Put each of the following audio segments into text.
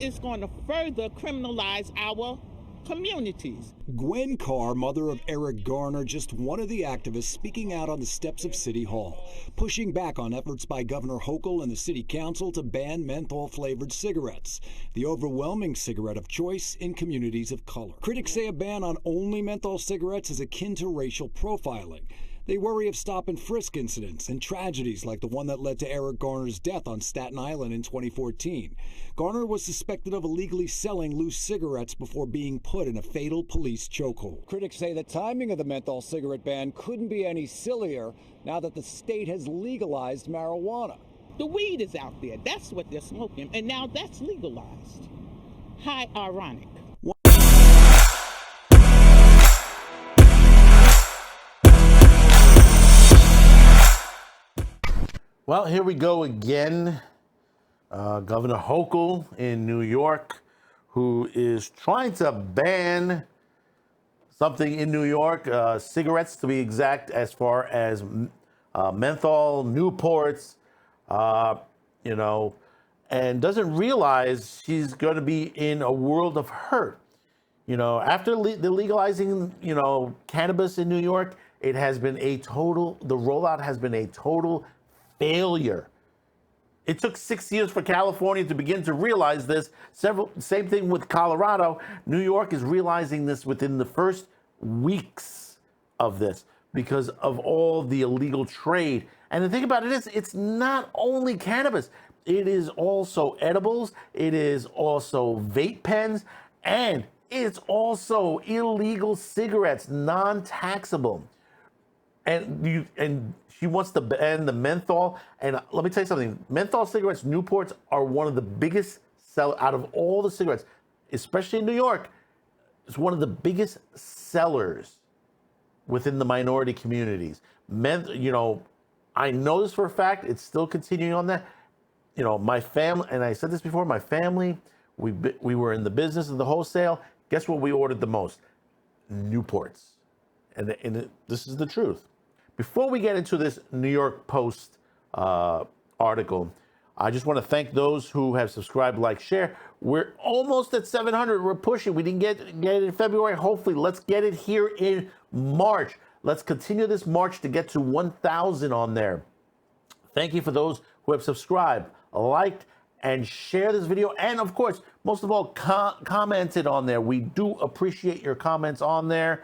It's going to further criminalize our communities. Gwen Carr, mother of Eric Garner, just one of the activists speaking out on the steps of City Hall, pushing back on efforts by Governor Hochul and the City Council to ban menthol-flavored cigarettes, the overwhelming cigarette of choice in communities of color. Critics say a ban on only menthol cigarettes is akin to racial profiling. They worry of stop-and-frisk incidents and tragedies like the one that led to Eric Garner's death on Staten Island in 2014. Garner was suspected of illegally selling loose cigarettes before being put in a fatal police chokehold. Critics say the timing of the menthol cigarette ban couldn't be any sillier now that the state has legalized marijuana. The weed is out there. That's what they're smoking. And now that's legalized. How ironic. Well, here we go again. Governor Hochul in New York, who is trying to ban something in New York, cigarettes to be exact, as far as menthol, Newports, and doesn't realize she's going to be in a world of hurt. After the legalizing, cannabis in New York, the rollout has been a total failure. It took 6 years for California to begin to realize this. Same thing with Colorado. New York is realizing this within the first weeks of this because of all the illegal trade. And the thing about it is, it's not only cannabis. It is also edibles. It is also vape pens. And it's also illegal cigarettes, non-taxable. And she wants to ban the menthol. And let me tell you something. Menthol cigarettes, Newports, are one of the biggest sellers out of all the cigarettes, especially in New York. It's one of the biggest sellers within the minority communities. I know this for a fact. It's still continuing on that. My family, and I said this before, my family, we were in the business of the wholesale. Guess what we ordered the most? Newports. And this is the truth. Before we get into this New York Post article, I just want to thank those who have subscribed, like, share. We're almost at 700. We're pushing. We didn't get it in February. Hopefully, let's get it here in March. Let's continue this march to get to 1,000 on there. Thank you for those who have subscribed, liked, and share this video, and of course, most of all, commented on there. We do appreciate your comments on there.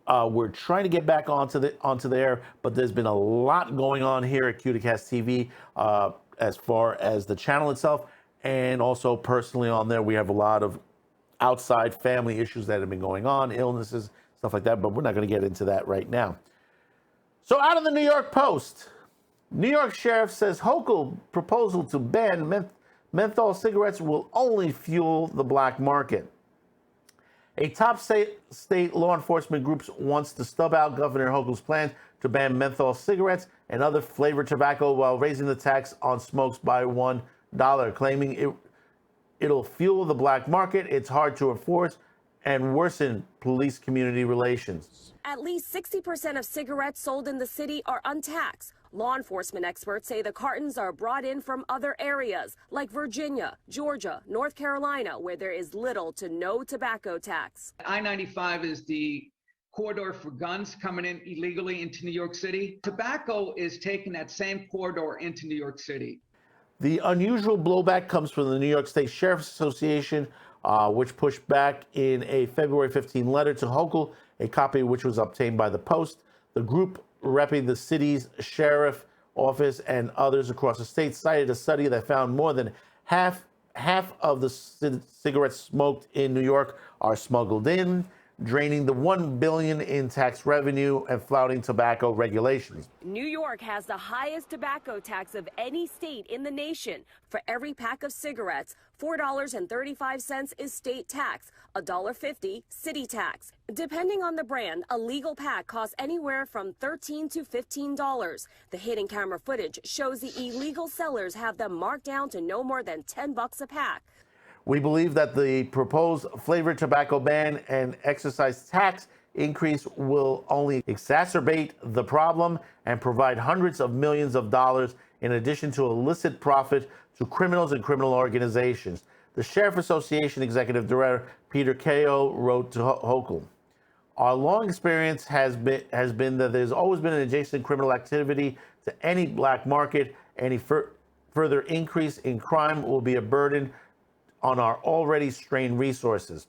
We're trying to get back onto there, but there's been a lot going on here at Cuticast TV as far as the channel itself, and also personally on there. We have a lot of outside family issues that have been going on, illnesses, stuff like that, but we're not going to get into that right now. So out of the New York Post, New York Sheriff says Hochul proposal to ban menthol cigarettes will only fuel the black market. A top state law enforcement group wants to stub out Governor Hochul's plan to ban menthol cigarettes and other flavored tobacco while raising the tax on smokes by $1, claiming it'll fuel the black market, it's hard to enforce, and worsen police-community relations. At least 60% of cigarettes sold in the city are untaxed. Law enforcement experts say the cartons are brought in from other areas like Virginia, Georgia, North Carolina, where there is little to no tobacco tax. I-95 is the corridor for guns coming in illegally into New York City. Tobacco is taking that same corridor into New York City. The unusual blowback comes from the New York State Sheriff's Association, which pushed back in a February 15 letter to Hochul, a copy of which was obtained by the Post. The group repping the city's sheriff office and others across the state cited a study that found more than half of the cigarettes smoked in New York are smuggled in, draining the $1 billion in tax revenue and flouting tobacco regulations. New York has the highest tobacco tax of any state in the nation. For every pack of cigarettes, $4.35 is state tax, $1.50 city tax. Depending on the brand, a legal pack costs anywhere from $13 to $15. The hidden camera footage shows the illegal sellers have them marked down to no more than $10 a pack. We believe that the proposed flavored tobacco ban and excise tax increase will only exacerbate the problem and provide hundreds of millions of dollars in addition to illicit profit to criminals and criminal organizations. The Sheriff Association Executive Director Peter Cahill wrote to Hochul, "Our long experience has been that there's always been an adjacent criminal activity to any black market. Any further increase in crime will be a burden on our already strained resources."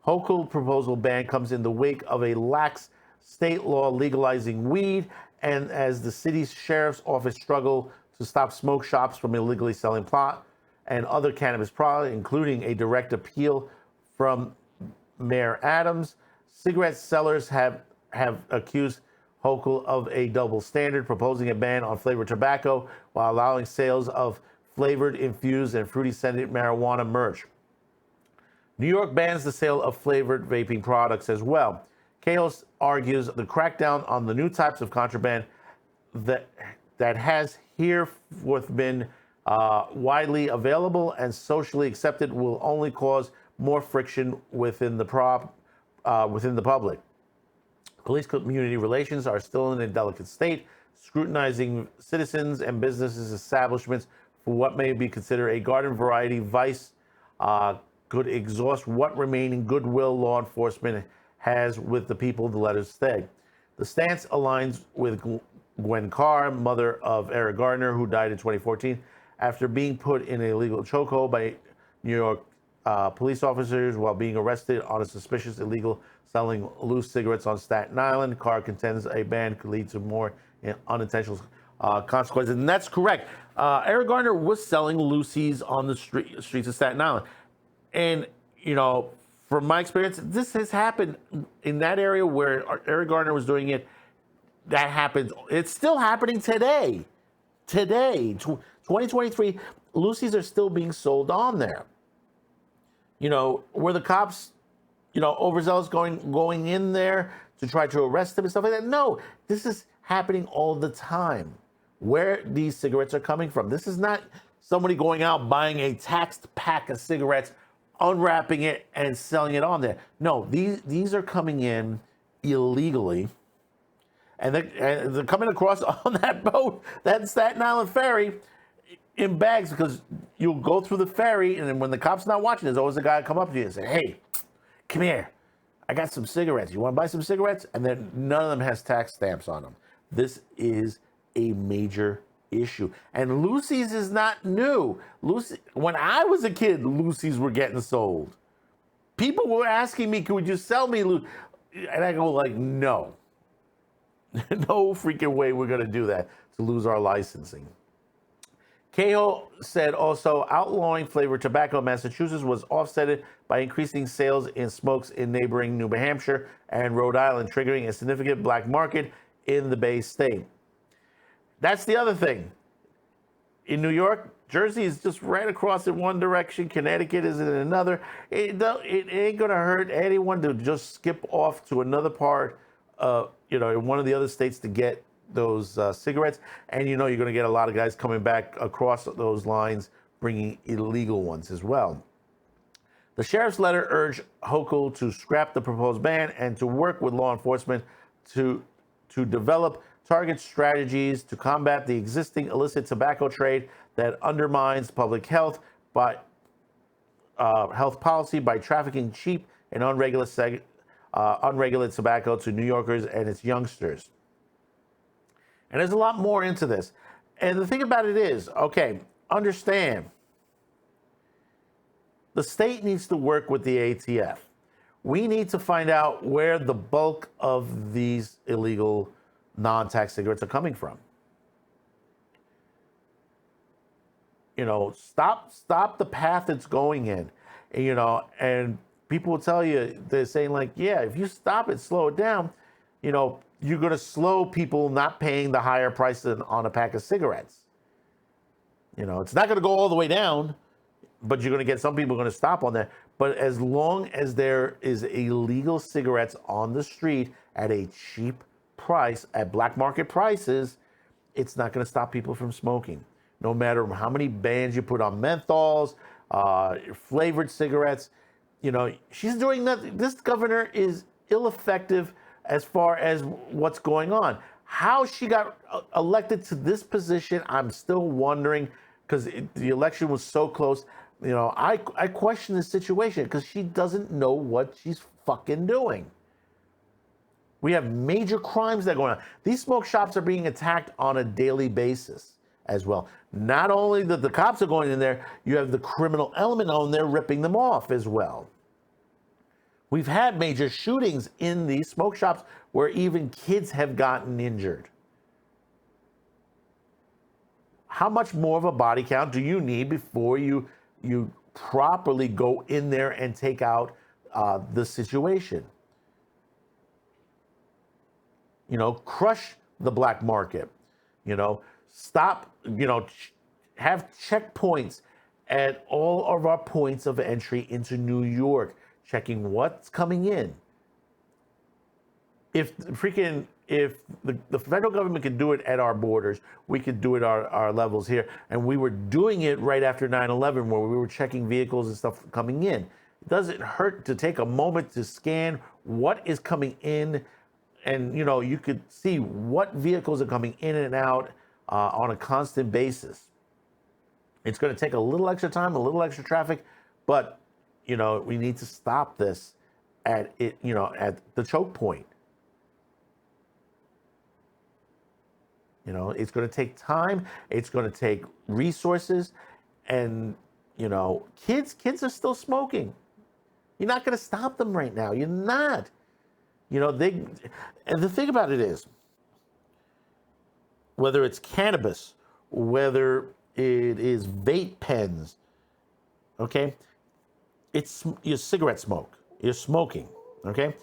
Hochul's proposal ban comes in the wake of a lax state law legalizing weed, and as the city's sheriff's office struggle to stop smoke shops from illegally selling pot and other cannabis products, including a direct appeal from Mayor Adams. Cigarette sellers have accused Hochul of a double standard, proposing a ban on flavored tobacco while allowing sales of flavored, infused, and fruity scented marijuana merch. New York bans the sale of flavored vaping products as well. Cahill argues the crackdown on the new types of contraband that has hereforth been widely available and socially accepted will only cause more friction within the public. Police community relations are still in a delicate state, scrutinizing citizens and businesses establishments for what may be considered a garden variety vice could exhaust what remaining goodwill law enforcement has with the people, the letters say. The stance aligns with Gwen Carr, mother of Eric Gardner, who died in 2014 after being put in a legal chokehold by New York police officers while being arrested on a suspicious illegal selling loose cigarettes on Staten Island. Carr contends a ban could lead to more unintentional consequences. And that's correct. Eric Gardner was selling loosies on the streets of Staten Island. And, you know, from my experience, this has happened in that area where Eric Gardner was doing it. That happens. It's still happening today. Today, 2023, loosies are still being sold on there. You know, were the cops, you know, overzealous going in there to try to arrest them and stuff like that? No, this is happening all the time. Where these cigarettes are coming from. This is not somebody going out buying a taxed pack of cigarettes, unwrapping it and selling it on there. No, these are coming in illegally, and they're coming across on that boat, that Staten Island ferry, in bags, because you'll go through the ferry, and then when the cop's not watching, there's always a guy come up to you and say, "Hey, come here. I got some cigarettes. You want to buy some cigarettes?" And then none of them has tax stamps on them. This is a major issue. And Lucy's is not new. When I was a kid, Lucy's were getting sold. People were asking me, "Could you sell me Lucy?" And I go like, no. No freaking way we're going to do that to lose our licensing. Cahill said also outlawing flavored tobacco in Massachusetts was offset by increasing sales in smokes in neighboring New Hampshire and Rhode Island, triggering a significant black market in the Bay State. That's the other thing. In New York, Jersey is just right across in one direction. Connecticut is in another. It ain't going to hurt anyone to just skip off to another part, in one of the other states to get those cigarettes. And, you're going to get a lot of guys coming back across those lines, bringing illegal ones as well. The sheriff's letter urged Hochul to scrap the proposed ban and to work with law enforcement to develop target strategies to combat the existing illicit tobacco trade that undermines public health by health policy by trafficking cheap and unregulated tobacco to New Yorkers and its youngsters. And there's a lot more into this. And the thing about it is, okay, understand, the state needs to work with the ATF. We need to find out where the bulk of these illegal non-tax cigarettes are coming from. Stop the path it's going in. And people will tell you, they're saying like, yeah, if you stop it, slow it down, you're going to slow people not paying the higher price on a pack of cigarettes. It's not going to go all the way down, but you're going to get some people going to stop on that. But as long as there is illegal cigarettes on the street at a cheap price, at black market prices, it's not going to stop people from smoking. No matter how many bans you put on menthols, flavored cigarettes, she's doing nothing. This governor is ineffective as far as what's going on. How she got elected to this position, I'm still wondering, because the election was so close. You know, I question the situation because she doesn't know what she's fucking doing. We have major crimes that are going on. These smoke shops are being attacked on a daily basis as well. Not only that the cops are going in there, you have the criminal element on there ripping them off as well. We've had major shootings in these smoke shops where even kids have gotten injured. How much more of a body count do you need before you properly go in there and take out the situation? You know, crush the black market. You know, stop, you know, have checkpoints at all of our points of entry into New York, checking what's coming in. If the federal government could do it at our borders, we could do it at our levels here. And we were doing it right after 9/11, where we were checking vehicles and stuff coming in. It doesn't hurt to take a moment to scan what is coming in. And, you know, you could see what vehicles are coming in and out on a constant basis. It's going to take a little extra time, a little extra traffic, but, you know, we need to stop this at the choke point. You know, it's going to take time. It's going to take resources. And, you know, kids are still smoking. You're not going to stop them right now. You're not. You know, and the thing about it is, whether it's cannabis, whether it is vape pens, okay, it's your cigarette smoke. You're smoking, okay?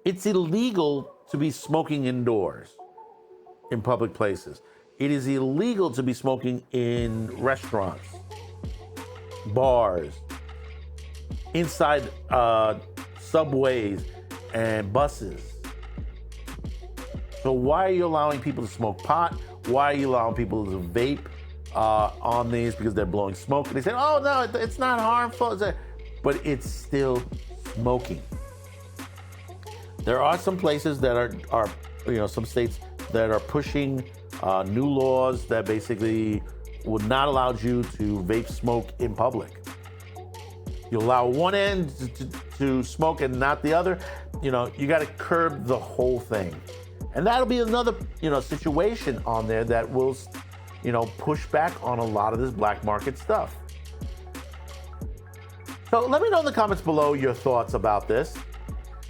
It's illegal to be smoking indoors in public places. It is illegal to be smoking in restaurants, bars, inside subways and buses. So why are you allowing people to smoke pot? Why are you allowing people to vape on these? Because they're blowing smoke. And they say, oh no, it's not harmful. But it's still smoking. There are some places that are you know, some states that are pushing new laws that basically would not allow you to vape smoke in public. You allow one end to smoke and not the other, you know, you got to curb the whole thing. And that'll be another, you know, situation on there that will, you know, push back on a lot of this black market stuff. So let me know in the comments below your thoughts about this.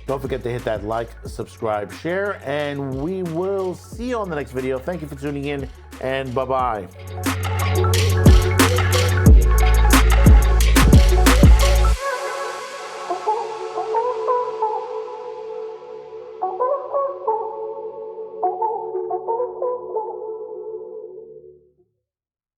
Don't forget to hit that like, subscribe, share, and we will see you on the next video. Thank you for tuning in, and bye-bye.